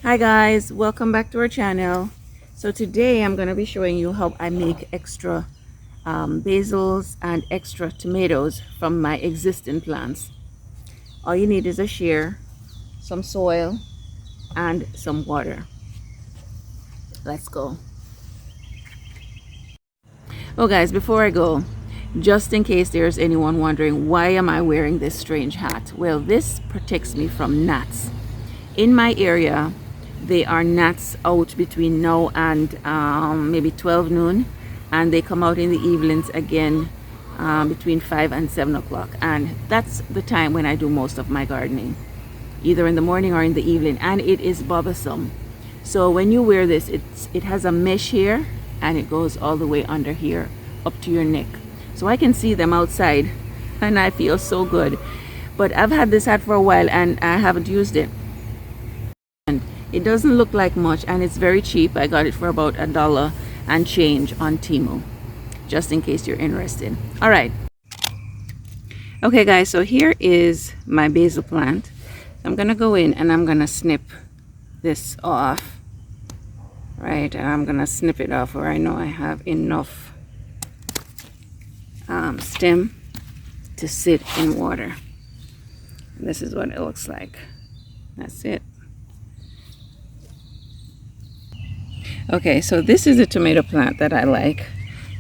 Hi guys, welcome back to our channel. So today I'm going to be showing you how I make extra basils and extra tomatoes from my existing plants. All you need is a shear, some soil, and some water. Let's go. Oh guys, before I go, just in case there's anyone wondering why am I wearing this strange hat, well, this protects me from gnats. In my area there are gnats out between now and maybe 12 noon, and they come out in the evenings again between 5 and 7 o'clock, and that's the time when I do most of my gardening, either in the morning or in the evening, and it is bothersome. So when you wear this, it has a mesh here and it goes all the way under here up to your neck, so I can see them outside and I feel so good. But I've had this hat for a while and I haven't used it. It doesn't look like much and it's very cheap. I got it for about $1 and change on Temu, just in case you're interested. All right. Okay guys, so here is my basil plant. I'm gonna go in and I'm gonna snip this off. Right, and I'm gonna snip it off where I know I have enough stem to sit in water. And this is what it looks like. That's it. Okay, so this is a tomato plant that I like.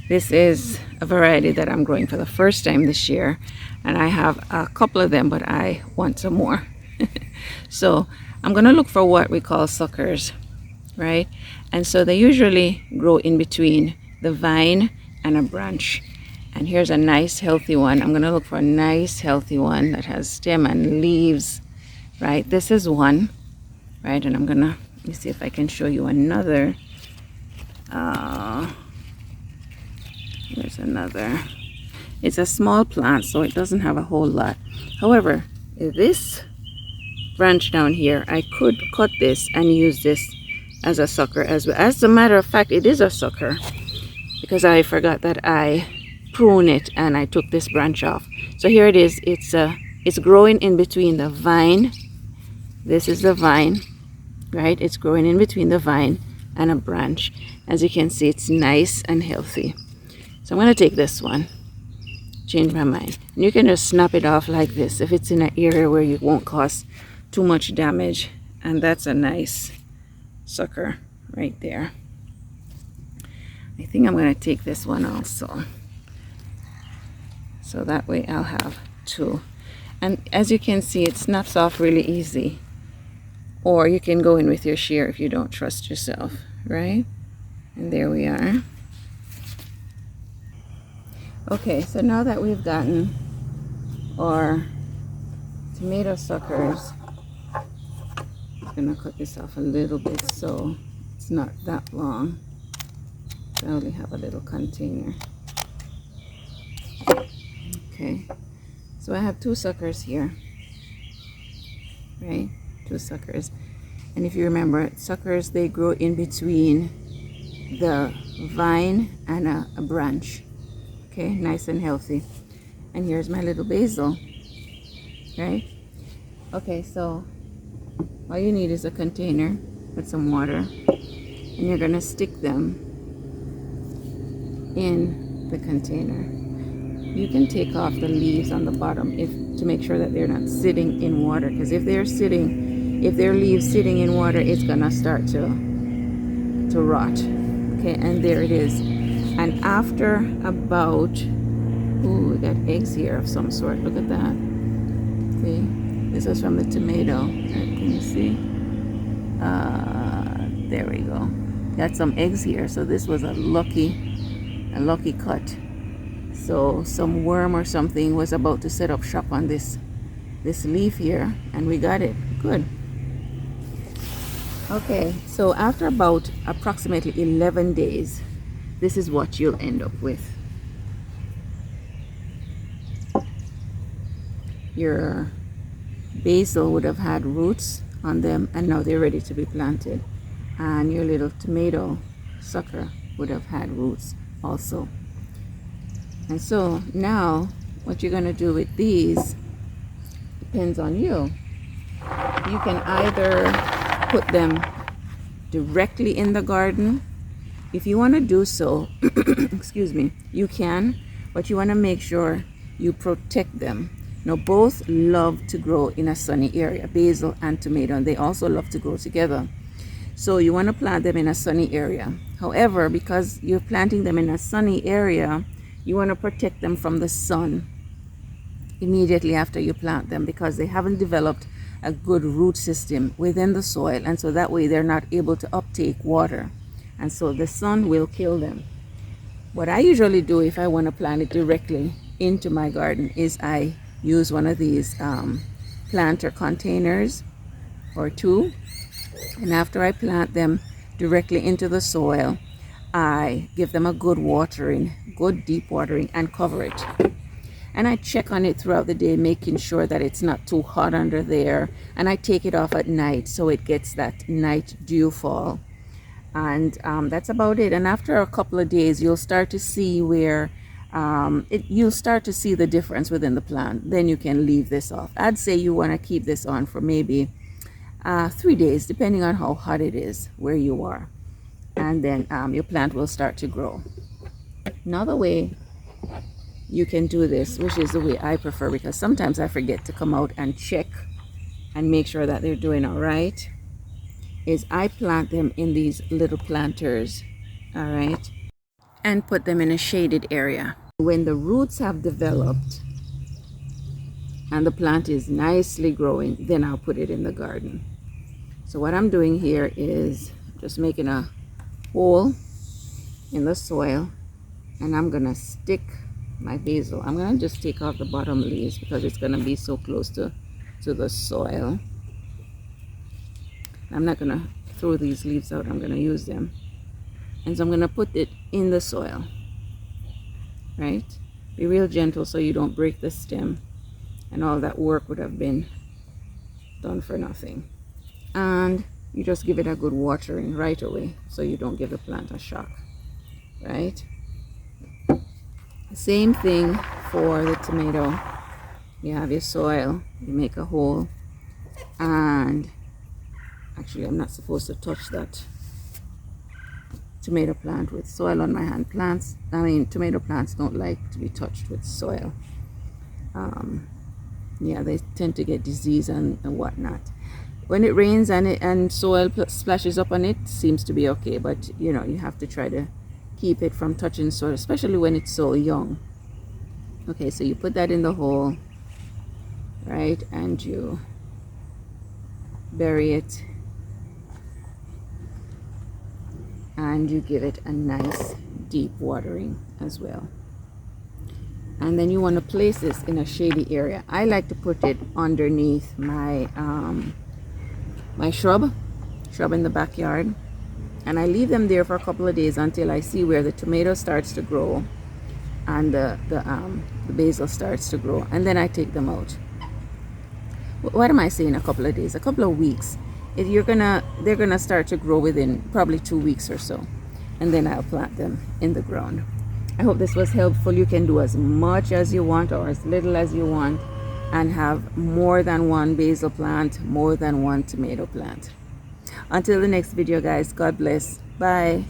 This is a variety that I'm growing for the first time this year, and I have a couple of them, but I want some more. So I'm gonna look for what we call suckers, right? And so they usually grow in between the vine and a branch. And here's a nice healthy one. I'm gonna look for a nice healthy one that has stem and leaves, right? This is one, right? And let me see if I can show you another. There's another. It's a small plant, so it doesn't have a whole lot. However, this branch down here, I could cut this and use this as a sucker as well. As a matter of fact, it is a sucker because I forgot that I prune it and I took this branch off. So here it is. It's growing in between the vine. This is the vine, right? It's growing in between the vine and a branch. As you can see, it's nice and healthy. So I'm going to take this one, change my mind. And you can just snap it off like this if it's in an area where you won't cause too much damage. And that's a nice sucker right there. I think I'm going to take this one also, so that way I'll have two. And as you can see, it snaps off really easy. Or you can go in with your shear if you don't trust yourself, right? And there we are. Okay, so now that we've gotten our tomato suckers, I'm gonna cut this off a little bit so it's not that long. I only have a little container. Okay, so I have two suckers here, right? Two suckers. And if you remember, suckers, they grow in between the vine and a branch. Okay, nice and healthy. And here's my little basil, right? Okay, so all you need is a container with some water, and you're gonna stick them in the container. You can take off the leaves on the bottom to make sure that they're not sitting in water, because if they're leaves sitting in water, it's gonna start to rot. Okay, and there it is. And after about, ooh, we got eggs here of some sort. Look at that. Okay, this is from the tomato. Can you see? There we go. Got some eggs here. So this was a lucky cut. So some worm or something was about to set up shop on this leaf here, and we got it. Good. Okay, so after about approximately 11 days, this is what you'll end up with. Your basil would have had roots on them, and now they're ready to be planted. And your little tomato sucker would have had roots also. And so now what you're going to do with these depends on you. You can either put them directly in the garden, if you want to do so, excuse me, you can, but you want to make sure you protect them. Now, both love to grow in a sunny area, basil and tomato, and they also love to grow together. So you want to plant them in a sunny area. However, because you're planting them in a sunny area, you want to protect them from the sun immediately after you plant them, because they haven't developed a good root system within the soil, and so that way they're not able to uptake water, and so the sun will kill them. What I usually do if I want to plant it directly into my garden is I use one of these planter containers or two, and after I plant them directly into the soil, I give them a good watering, good deep watering, and cover it. And I check on it throughout the day, making sure that it's not too hot under there, and I take it off at night so it gets that night dew fall. And that's about it. And after a couple of days, you'll start to see where you'll start to see the difference within the plant. Then you can leave this off. I'd say you want to keep this on for maybe 3 days, depending on how hot it is where you are, and then your plant will start to grow. Another way you can do this, which is the way I prefer, because sometimes I forget to come out and check and make sure that they're doing all right, is I plant them in these little planters, all right, and put them in a shaded area. When the roots have developed and the plant is nicely growing, then I'll put it in the garden. So what I'm doing here is just making a hole in the soil, and I'm gonna stick my basil. I'm gonna just take off the bottom leaves because it's gonna be so close to the soil. I'm not gonna throw these leaves out, I'm gonna use them. And so I'm gonna put it in the soil, right? Be real gentle so you don't break the stem, and all that work would have been done for nothing. And you just give it a good watering right away so you don't give the plant a shock, right? Same thing for the tomato. You have your soil, you make a hole, and actually I'm not supposed to touch that tomato plant with soil on my hand. Tomato plants don't like to be touched with soil. Yeah, they tend to get disease and whatnot. When it rains and soil splashes up on it, seems to be okay, but you know, you have to try to keep it from touching soil, especially when it's so young. Okay, so you put that in the hole, right, and you bury it, and you give it a nice deep watering as well. And then you want to place this in a shady area. I like to put it underneath my my shrub in the backyard, and I leave them there for a couple of days until I see where the tomato starts to grow and the basil starts to grow, and then I take them out. What am I saying? A couple of days, a couple of weeks. They're gonna start to grow within probably 2 weeks or so, and then I'll plant them in the ground. I hope this was helpful. You can do as much as you want or as little as you want, and have more than one basil plant, more than one tomato plant. Until the next video, guys, God bless. Bye.